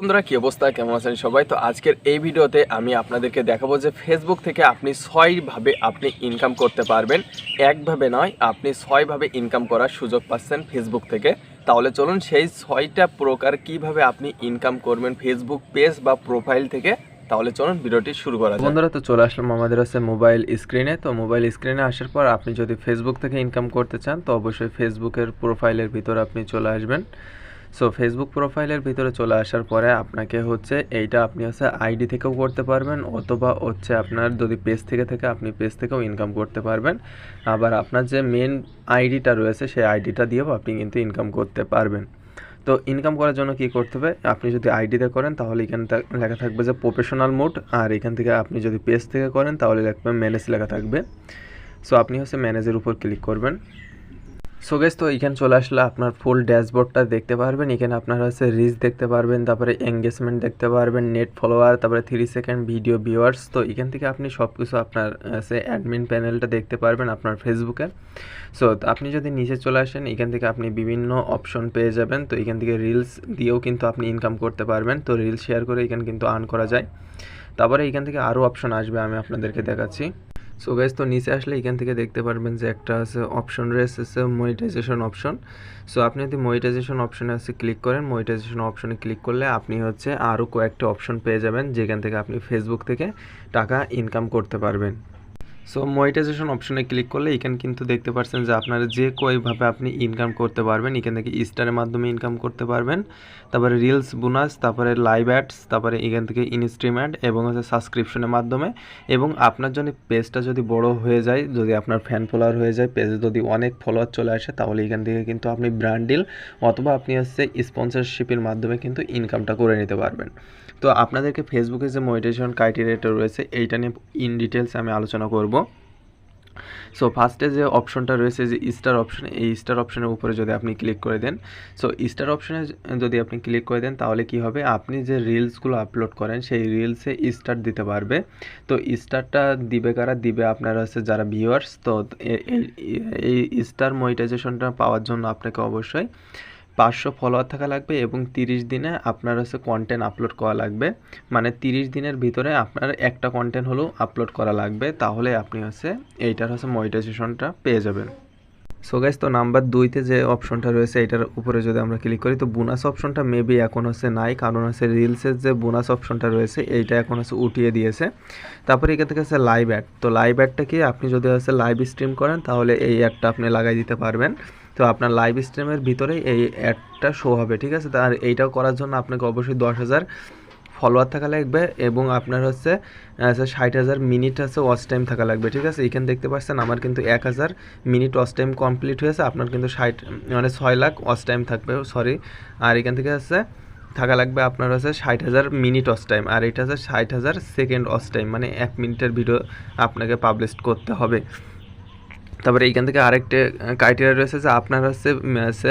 বন্ধুরা কি অবস্থা, কেমন আছেন সবাই? তো আজকের এই ভিডিওতে আমি আপনাদেরকে দেখাবো যে ফেসবুক থেকে আপনি 6 ভাবে আপনি ইনকাম করতে পারবেন। একভাবে নয়, আপনি 6 ভাবে ইনকাম করার সুযোগ পাচ্ছেন ফেসবুক থেকে। তাহলে চলুন সেই 6টা প্রকার কিভাবে আপনি ইনকাম করবেন ফেসবুক পেজ বা প্রোফাইল থেকে। তাহলে চলুন ভিডিওটি শুরু করা যাক। বন্ধুরা তো চলে আসলাম আমাদের আছে মোবাইল স্ক্রিনে। তো মোবাইল স্ক্রিনে আসার পর আপনি যদি ফেসবুক থেকে ইনকাম করতে চান তো অবশ্যই ফেসবুকের প্রোফাইলের ভিতরে আপনি চলে আসবেন। সো ফেসবুক প্রোফাইলের ভিতরে চলে আসার পরে আপনাকে হচ্ছে এইটা আপনি হচ্ছে আইডি থেকেও করতে পারবেন, অথবা হচ্ছে আপনার যদি পেজ থেকে থাকে আপনি পেজ থেকেও ইনকাম করতে পারবেন। আবার আপনার যে মেন আইডিটা রয়েছে সেই আইডিটা দিয়েও আপনি কিন্তু ইনকাম করতে পারবেন। তো ইনকাম করার জন্য কি করতে হবে, আপনি যদি আইডিতে করেন তাহলে এখানে লেখা থাকবে যে প্রফেশনাল মোড, আর এখান থেকে আপনি যদি পেজ থেকে করেন তাহলে লিখবে ম্যানেজ লেখা থাকবে। সো আপনি হচ্ছে ম্যানেজের উপর ক্লিক করবেন। সো গাইস, তো এখানে চলে আসলে আপনার ফুল ড্যাশবোর্ডটা দেখতে পারবেন। এখানে আপনারা হচ্ছে রিচ দেখতে পারবেন, তারপরে এঙ্গেজমেন্ট দেখতে পারবেন, নেট ফলোয়ার, তারপরে 3 সেকেন্ড ভিডিও ভিউয়ার্স। তো এখান থেকে আপনি সব কিছু আপনার হচ্ছে অ্যাডমিন প্যানেলটা দেখতে পারবেন আপনার ফেসবুকের। সো আপনি যদি নিচে চলে আসেন এখান থেকে আপনি বিভিন্ন অপশন পেয়ে যাবেন। তো এখান থেকে রিলস দিয়েও কিন্তু আপনি ইনকাম করতে পারবেন। তো রিলস শেয়ার করে এখানে কিন্তু আর্ন করা যায়। তারপরে এখান থেকে আরও অপশন আসবে, আমি আপনাদেরকে দেখাচ্ছি। সো গাইস, তো নিচে আসলে এখান থেকে দেখতে পারবেন যে একটা আছে অপশন রয়েছে মনিটাইজেশন অপশন। সো আপনি যদি মনিটাইজেশন অপশনে আছে ক্লিক করেন, মনিটাইজেশন অপশনে ক্লিক করলে আপনি হচ্ছে আরও কয়েকটা অপশন পেয়ে যাবেন যেখান থেকে আপনি ফেসবুক থেকে টাকা ইনকাম করতে পারবেন। সো মনিটাইজেশন অপশনে ক্লিক করলে এখানে কিন্তু দেখতে পাচ্ছেন যে আপনারা যে কয়ভাবে আপনি ইনকাম করতে পারবেন। এখান থেকে স্টারের মাধ্যমে ইনকাম করতে পারবেন, তারপরে রিলস বোনাস, তারপরে লাইভ অ্যাডস, তারপরে এখান থেকে ইনস্ট্রিম অ্যাড এবং হচ্ছে সাবস্ক্রিপশনের মাধ্যমে। এবং আপনার জন্য পেজটা যদি বড় হয়ে যায়, যদি আপনার ফ্যান ফলোয়ার হয়ে যায়, পেজে যদি অনেক ফলোয়ার চলে আসে, তাহলে এখান থেকে কিন্তু আপনি ব্র্যান্ড ডিল অথবা আপনি হচ্ছে স্পন্সরশিপের মাধ্যমে কিন্তু ইনকামটা করে নিতে পারবেন। তো আপনাদেরকে ফেসবুকে যে মনিটাইজেশন ক্রাইটেরিয়াটা রয়েছে এইটা নিয়ে ইন ডিটেলস আমি আলোচনা করব। সো ফার্স্টে যে অপশনটা রয়েছে যে স্টার অপশন, এই স্টার অপশনের উপরে যদি আপনি ক্লিক করে দেন, সো স্টার অপশনে যদি আপনি ক্লিক করে দেন তাহলে কি হবে, আপনি যে রিলসগুলো আপলোড করেন সেই রিলসে স্টার দিতে পারবে। তো স্টারটা দিবে কারা, দিবে আপনারা হচ্ছে যারা ভিউয়ার্স। তো এই স্টার মনিটাইজেশনটা পাওয়ার জন্য আপনাকে অবশ্যই 500 ফলোয়ার থাকা লাগবে এবং 30 দিনে আপনার হচ্ছে কন্টেন্ট আপলোড করা লাগবে। মানে 30 দিনের ভিতরে আপনার একটা কন্টেন্ট হলেও আপলোড করা লাগবে, তাহলে আপনি হচ্ছে এইটার হচ্ছে মনিটাইজেশনটা পেয়ে যাবেন। সো গাইস, তো নাম্বার 2তে যে অপশনটা রয়েছে এটার উপরে যদি আমরা ক্লিক করি, তো বোনাস অপশনটা মেবি এখন হচ্ছে নাই, কারণ হচ্ছে রিলসের যে বোনাস অপশনটা রয়েছে এইটা এখন হচ্ছে উঠিয়ে দিয়েছে। তারপরে এখান থেকে হচ্ছে লাইভ অ্যাড। তো লাইভ অ্যাডটা কি, আপনি যদি হচ্ছে লাইভ স্ট্রিম করেন তাহলে এই অ্যাডটা আপনি লাগাই দিতে পারবেন। তো আপনার লাইভ স্ট্রিমের ভিতরেই এই অ্যাডটা শো হবে, ঠিক আছে। আর এইটাও করার জন্য আপনাকে অবশ্যই 10,000 ফলোয়ার থাকা লাগবে এবং আপনার হচ্ছে 60,000 মিনিট আছে ওয়াচ টাইম থাকা লাগবে, ঠিক আছে। এখানে দেখতে পাচ্ছেন আমার কিন্তু 1,000 মিনিট ওয়াচ টাইম কমপ্লিট হয়েছে, আপনার কিন্তু 6 লাখ ওয়াচ টাইম থাকবে, সরি। আর এখান থেকে হচ্ছে থাকা লাগবে আপনার হচ্ছে 60,000 মিনিট ওয়াচ টাইম, আর এটা হচ্ছে 60,000 সেকেন্ড ওয়াচ টাইম, মানে 1 মিনিটের ভিডিও আপনাকে পাবলিশ করতে হবে। তারপরে এইখান থেকে আরেকটা ক্রাইটেরিয়া রয়েছে যে আপনার হচ্ছে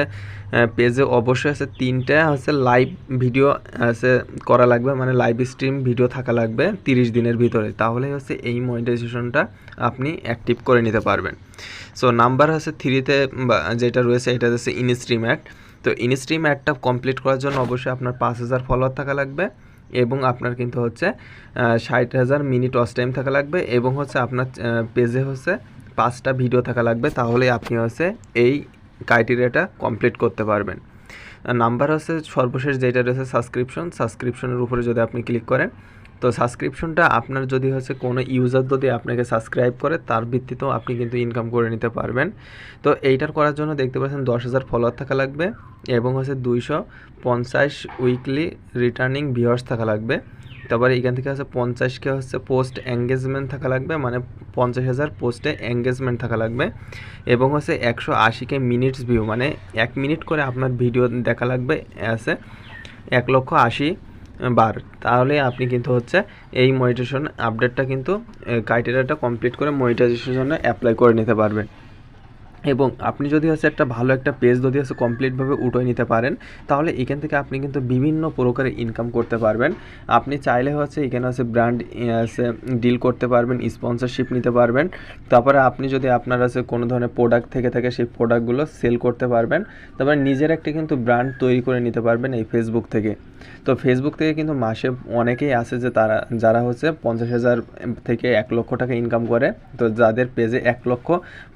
পেজে অবশ্যই হচ্ছে 3টা হচ্ছে লাইভ ভিডিও হচ্ছে করা লাগবে, মানে লাইভ স্ট্রিম ভিডিও থাকা লাগবে 30 দিনের ভিতরে, তাহলে হচ্ছে এই মনিটাইজেশনটা আপনি অ্যাক্টিভ করে নিতে পারবেন। সো নাম্বার হচ্ছে 3তে যেটা রয়েছে এটা হচ্ছে ইনস্ট্রিম অ্যাড। তো ইনস্ট্রিম অ্যাডটা কমপ্লিট করার জন্য অবশ্যই আপনার 5,000 ফলোয়ার থাকা লাগবে এবং আপনার কিন্তু হচ্ছে 60,000 মিনিট ওয়াচ টাইম থাকা লাগবে এবং হচ্ছে আপনার পেজে হচ্ছে 5টা ভিডিও থাকা লাগবে, তাহলে আপনি হচ্ছে এই ক্রাইটেরিয়াটা কমপ্লিট করতে পারবেন। নাম্বার হচ্ছে সর্বশেষ যেটা রয়েছে সাবস্ক্রিপশনের উপরে যদি আপনি ক্লিক করেন, তো সাবস্ক্রিপশনটা আপনার যদি হচ্ছে কোনো ইউজার যদি আপনাকে সাবস্ক্রাইব করে তার ভিত্তিতেও আপনি কিন্তু ইনকাম করে নিতে পারবেন। তো এইটার করার জন্য দেখতে পাচ্ছেন 10,000 ফলোয়ার থাকা লাগবে এবং হচ্ছে 250 উইকলি রিটার্নিং ভিউয়ার্স থাকা লাগবে। তারপরে এখান থেকে হচ্ছে 50কে হচ্ছে পোস্ট এঙ্গেজমেন্ট থাকা লাগবে, মানে 50,000 পোস্টে এঙ্গেজমেন্ট থাকা লাগবে এবং হচ্ছে 180কে মিনিটস ভিউ, মানে 1 মিনিট করে আপনার ভিডিও দেখা লাগবে আছে 1,80,000 বার, তাহলে আপনি কিন্তু হচ্ছে এই মনিটাইজেশন আপডেটটা কিন্তু ক্রাইটেরিয়াটা কমপ্লিট করে মনিটাইজেশনের জন্য অ্যাপ্লাই করে নিতে পারবেন। এবং আপনি যদি হচ্ছে একটা ভালো একটা পেজ যদি হচ্ছে কমপ্লিটভাবে উঠিয়ে নিতে পারেন, তাহলে এখান থেকে আপনি কিন্তু বিভিন্ন প্রকারের ইনকাম করতে পারবেন। আপনি চাইলে হচ্ছে এখানে হচ্ছে ব্র্যান্ড ডিল করতে পারবেন, স্পন্সরশিপ নিতে পারবেন। তারপরে আপনি যদি আপনার হচ্ছে কোনো ধরনের প্রোডাক্ট থেকে থাকে সেই প্রোডাক্টগুলো সেল করতে পারবেন। তারপরে নিজের একটা কিন্তু ব্র্যান্ড তৈরি করে নিতে পারবেন এই ফেসবুক থেকে। তো ফেসবুক থেকে কিন্তু মাসে অনেকেই আছে যে যারা হচ্ছে 50,000 থেকে 1 লক্ষ টাকা ইনকাম করে। তো যাদের পেজে 1 লক্ষ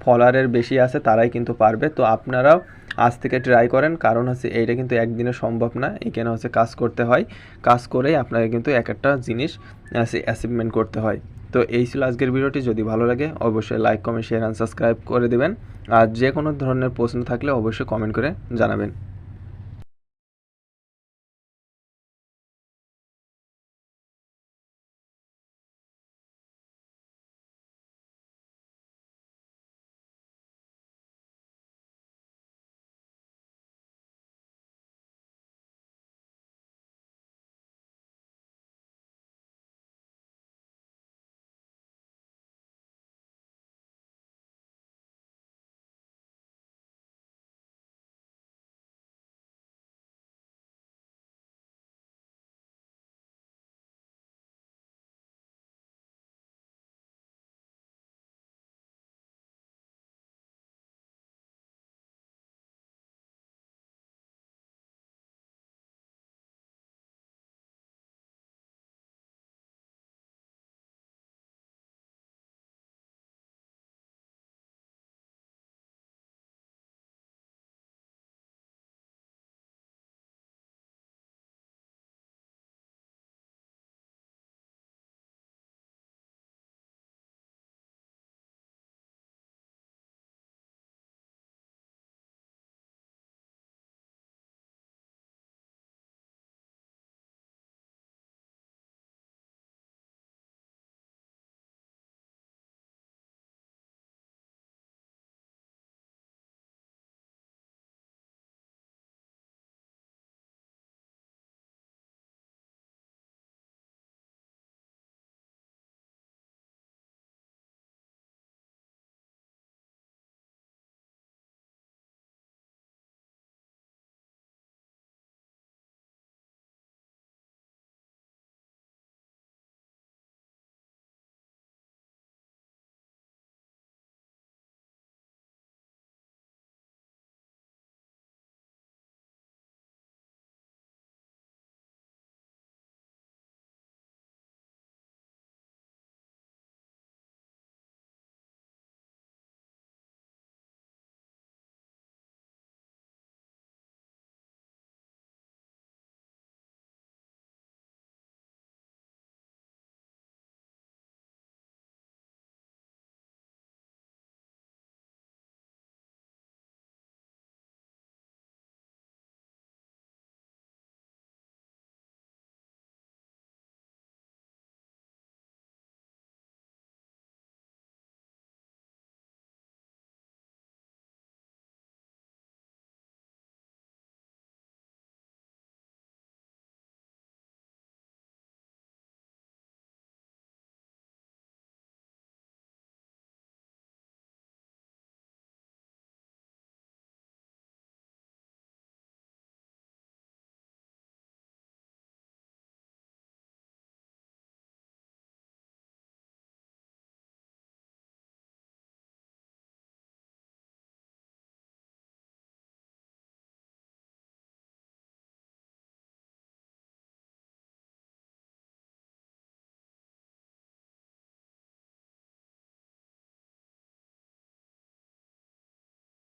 ফলোয়ারের বেশি আছে তারাই কিন্তু পারবে। তো আপনারাও আজ থেকে ট্রাই করেন, কারণ হচ্ছে এইটা কিন্তু একদিনে সম্ভব না, এখানে হচ্ছে কাজ করতে হয়, কাজ করেই আপনাকে কিন্তু এক একটা জিনিস অ্যাচিভমেন্ট করতে হয়। তো এই ছিল আজকের ভিডিওটি। যদি ভালো লাগে অবশ্যই like, comment, share and subscribe করে দেবেন। আর যে কোনো ধরনের প্রশ্ন থাকলে অবশ্যই কমেন্ট করে জানাবেন।